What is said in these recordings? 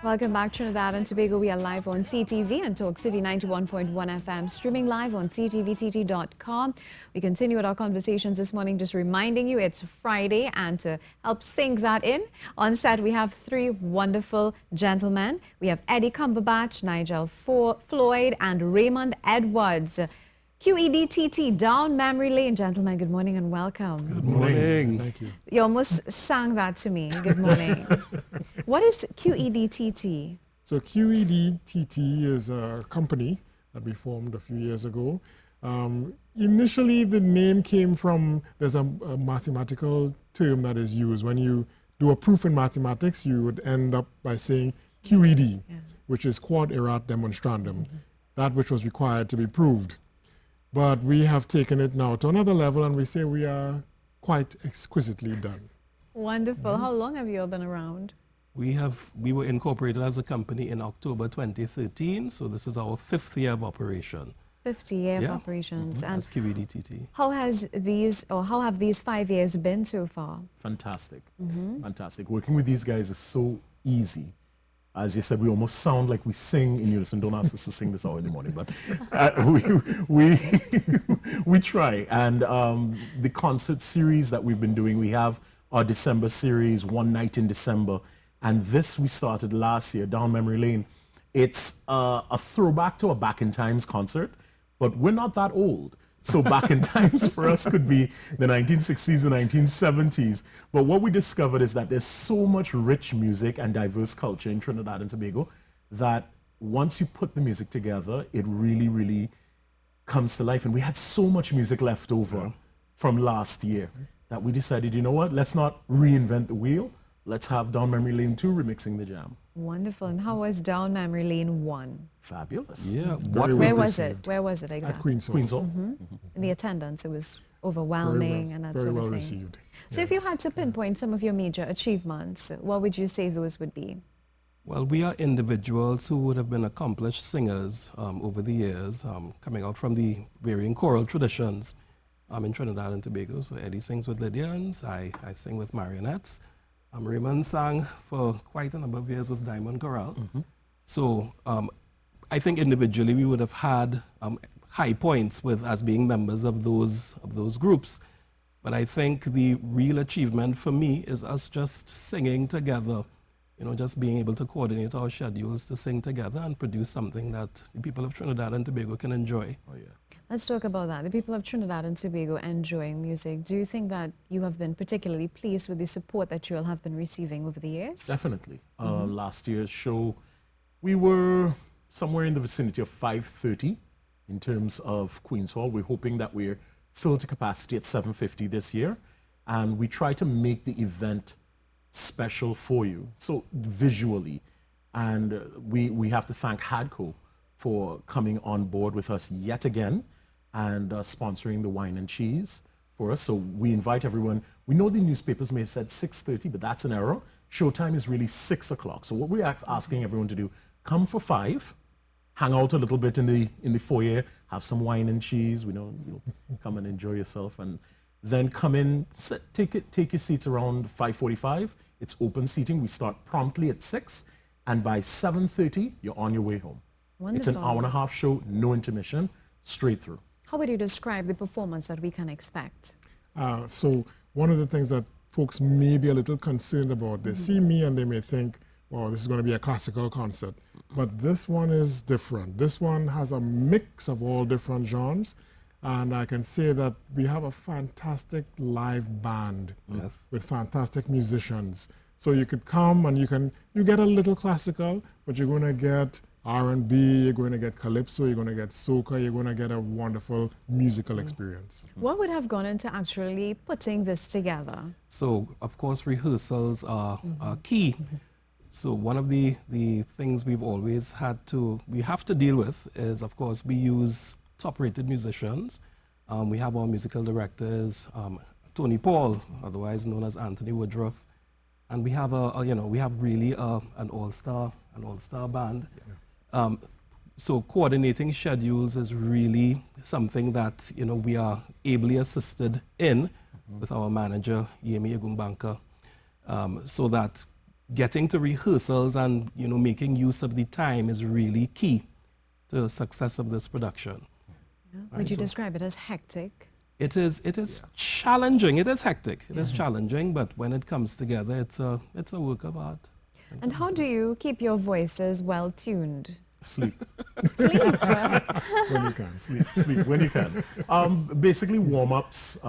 Welcome back, Trinidad and Tobago. We are live on CTV and Talk City 91.1 FM, streaming live on ctvtt.com. We continue with our conversations this morning, just reminding you it's Friday, and to help sink that in, on set we have three wonderful gentlemen. We have Eddie Cumberbatch, Nigel Floyd, and Raymond Edwards. QED TT, down memory lane. Gentlemen, good morning and welcome. Good morning. Thank you. You almost sang that to me. Good morning. What is QED TT? So QED TT is a company that we formed a few years ago. Initially, the name came from, there's a mathematical term that is used. When you do a proof in mathematics, you would end up by saying QED, which is quod erat demonstrandum, that which was required to be proved. But we have taken it now to another level, and we say we are quite exquisitely done. Wonderful. How long have you all been around? We were incorporated as a company in October 2013, so this is our 5th year of operation. 50 years of operations. And as QED TT. how have these 5 years been so far? Fantastic. Fantastic. Working with these guys is so easy. As you said, we almost sound like we sing in unison. Don't ask us to sing this hour in the morning, but we try. And the concert series that we've been doing, we have our December series, One Night in December. And this we started last year, down memory lane. It's a throwback to a Back in Times concert, but we're not that old. So Back in Times for us could be the 1960s and 1970s. But what we discovered is that there's so much rich music and diverse culture in Trinidad and Tobago that once you put the music together, it really, really comes to life. And we had so much music left over from last year that we decided, you know what, let's not reinvent the wheel. Let's have Down Memory Lane 2 remixing the jam. Wonderful. And how was Down Memory Lane 1? Fabulous. Yeah. Where was it? Where was it exactly? At Queen's Hall. Queen's Hall. In the attendance, it was overwhelming and that very sort of well thing. received. So if you had to pinpoint some of your major achievements, what would you say those would be? Well, we are individuals who would have been accomplished singers over the years, coming out from the varying choral traditions in Trinidad and Tobago. So Eddie sings with Lydians, I sing with marionettes. Raymond sang for quite a number of years with Diamond Chorale. So I think individually we would have had high points with as being members of those groups. But I think the real achievement for me is us just singing together, you know, just being able to coordinate our schedules to sing together and produce something that the people of Trinidad and Tobago can enjoy. Oh, yeah. Let's talk about that. The people of Trinidad and Tobago enjoying music. Do you think that you have been particularly pleased with the support that you all have been receiving over the years? Definitely. Last year's show, we were somewhere in the vicinity of 530 in terms of Queen's Hall. We're hoping that we're filled to capacity at 750 this year. And we try to make the event special for you, so visually. And we have to thank HADCO for coming on board with us yet again and sponsoring the wine and cheese for us. So we invite everyone. We know the newspapers may have said 6:30, but that's an error. Showtime is really 6 o'clock. So what we're asking everyone to do, come for 5, hang out a little bit in the foyer, have some wine and cheese, come and enjoy yourself, and then come in, take your seats around 5:45. It's open seating. We start promptly at 6, and by 7:30, you're on your way home. Wonderful. It's an hour-and-a-half show, no intermission, straight through. How would you describe the performance that we can expect? So one of the things that folks may be a little concerned about, they see me and they may think, well, this is going to be a classical concert. But this one is different. This one has a mix of all different genres. And I can say that we have a fantastic live band with fantastic musicians. So you could come and you get a little classical, but you're going to get R&B, you're going to get calypso, you're going to get soca, you're going to get a wonderful musical experience. What would have gone into actually putting this together? So, of course, rehearsals are key. So one of the things we've always we have to deal with is, of course, we use top-rated musicians. We have our musical directors, Tony Paul, otherwise known as Anthony Woodruff, and we have we have really an all-star band. So coordinating schedules is really something that we are ably assisted in with our manager Yemi Egumbanka, so that getting to rehearsals and, you know, making use of the time is really key to the success of this production. Yeah. Right, Would you so describe it as hectic? it is challenging. It is hectic. It is challenging, but when it comes together, it's a work of art. And how do you keep your voices well tuned? Sleep. When you can. Sleep when you can. Basically warm-ups,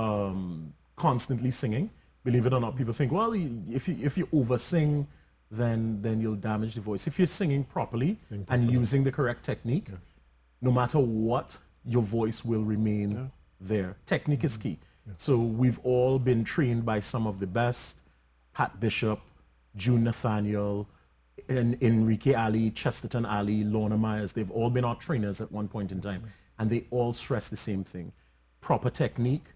constantly singing. Believe it or not, people think, well, if you over-sing, then you'll damage the voice. If you're singing properly and using the correct technique, no matter what, your voice will remain there. Technique is key. So we've all been trained by some of the best, Pat Bishop, June Nathaniel, Enrique Ali, Chesterton Ali, Lorna Myers. They've all been our trainers at one point in time. And they all stress the same thing. Proper technique,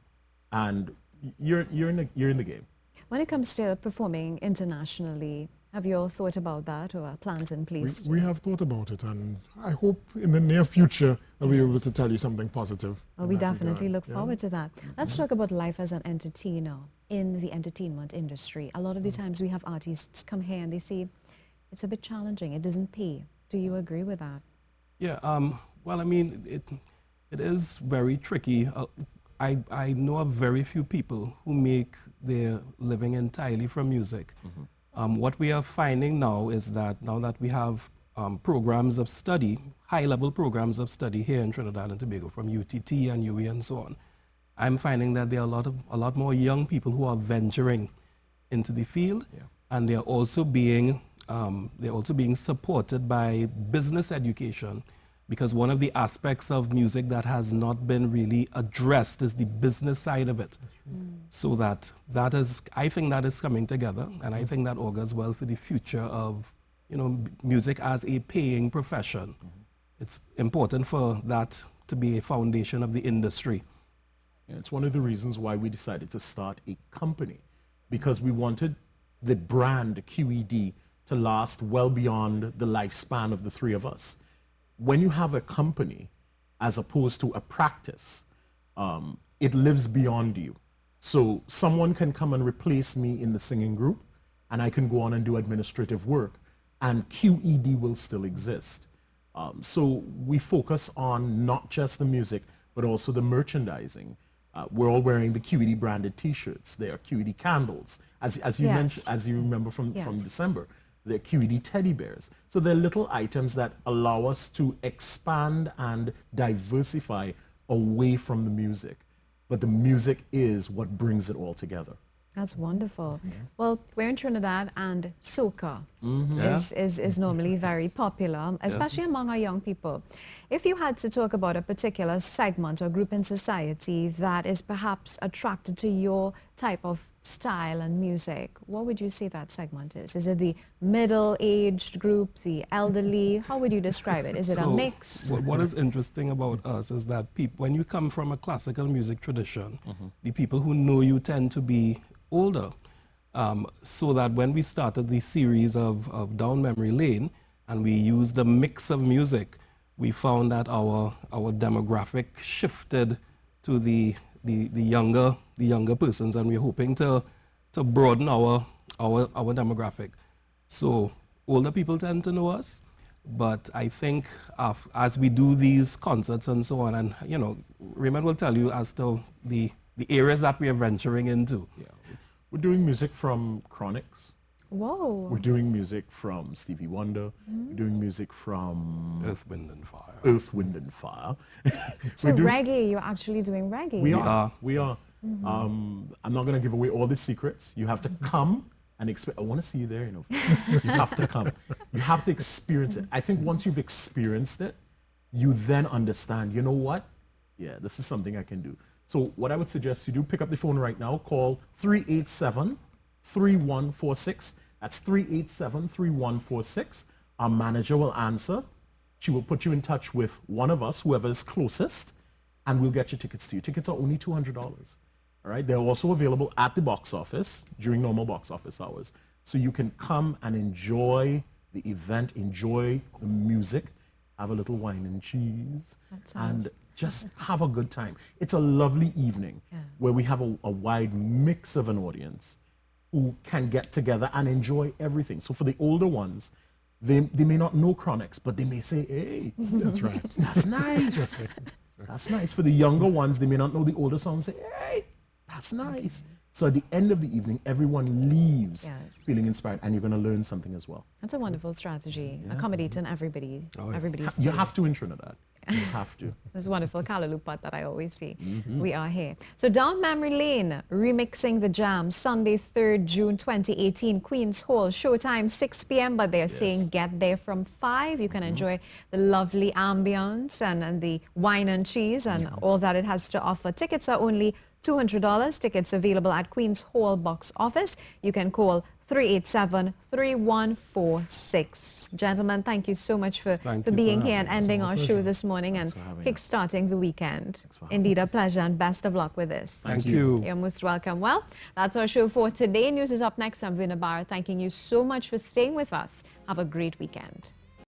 and you're in the game. When it comes to performing internationally, have you all thought about that or are plans in place? We have thought about it, and I hope in the near future I'll be able to tell you something positive. Well, we definitely look forward to that. Let's talk about life as an entertainer in the entertainment industry. A lot of the times we have artists come here and they say it's a bit challenging, it doesn't pay. Do you agree with that? Yeah, well, I mean, it is very tricky. I know of very few people who make their living entirely from music. What we are finding now is that now that we have programs of study, high-level programs of study here in Trinidad and Tobago from UTT and UE and so on, I'm finding that there are a lot more young people who are venturing into the field, and they're also being supported by business education, because one of the aspects of music that has not been really addressed is the business side of it. So that is, I think that is coming together, and I think that augurs well for the future of, you know, music as a paying profession. It's important for that to be a foundation of the industry. Yeah, it's one of the reasons why we decided to start a company, because we wanted the brand QED to last well beyond the lifespan of the three of us. When you have a company as opposed to a practice, it lives beyond you. So someone can come and replace me in the singing group, and I can go on and do administrative work, and QED will still exist. So we focus on not just the music, but also the merchandising. We're all wearing the QED branded T-shirts. There are QED candles, as you mentioned, as you remember from December. They're QED teddy bears. So they're little items that allow us to expand and diversify away from the music. But the music is what brings it all together. That's wonderful. Well, we're in Trinidad, and soca is normally very popular, especially among our young people. If you had to talk about a particular segment or group in society that is perhaps attracted to your type of style and music, what would you say that segment is? Is it the middle-aged group, the elderly? How would you describe it? Is it a mix? What is interesting about us is that when you come from a classical music tradition, the people who know you tend to be older. So that when we started the series of Down Memory Lane and we used a mix of music, we found that our demographic shifted to the younger persons, and we're hoping to broaden our demographic. So older people tend to know us, but I think as we do these concerts and so on, and you know, Raymond will tell you as to the areas that we are venturing into. Yeah. We're doing music from Chronics. Whoa. We're doing music from Stevie Wonder. We're doing music from Earth, Wind and Fire. Earth, Wind and Fire. So reggae, you're actually doing reggae. We are. I'm not going to give away all the secrets. You have to come and expect. I want to see you there, you know. You have to come. You have to experience it. I think once you've experienced it, you then understand, you know what? Yeah, this is something I can do. So what I would suggest you do, pick up the phone right now, call 387-3146. That's 387-3146. Our manager will answer. She will put you in touch with one of us, whoever is closest, and we'll get your tickets to you. Tickets are only $200. All right? They're also available at the box office during normal box office hours. So you can come and enjoy the event, enjoy the music, have a little wine and cheese, and just have a good time. It's a lovely evening where we have a wide mix of an audience who can get together and enjoy everything. So for the older ones, they may not know chronics, but they may say, hey, That's right. that's nice. That's nice. For the younger ones, they may not know the older songs, say, hey, that's nice. So at the end of the evening, everyone leaves feeling inspired, and you're going to learn something as well. That's a wonderful strategy, accommodating everybody. Everybody's You taste. have to in Trinidad. You have to. This wonderful Callaloo pot that I always see. We are here. So down memory lane, remixing the jam, Sunday, 3rd June 2018, Queen's Hall, showtime 6 p.m. But they're saying get there from 5. You can enjoy the lovely ambience and the wine and cheese and all that it has to offer. Tickets are only $200. Tickets available at Queen's Hall box office. You can call 387-3146. Gentlemen, thank you so much for being here and ending our show this morning and kick-starting the weekend. Indeed, a pleasure and best of luck with this. Thank you. You're most welcome. Well, that's our show for today. News is up next. I'm Vina Barra, thanking you so much for staying with us. Have a great weekend.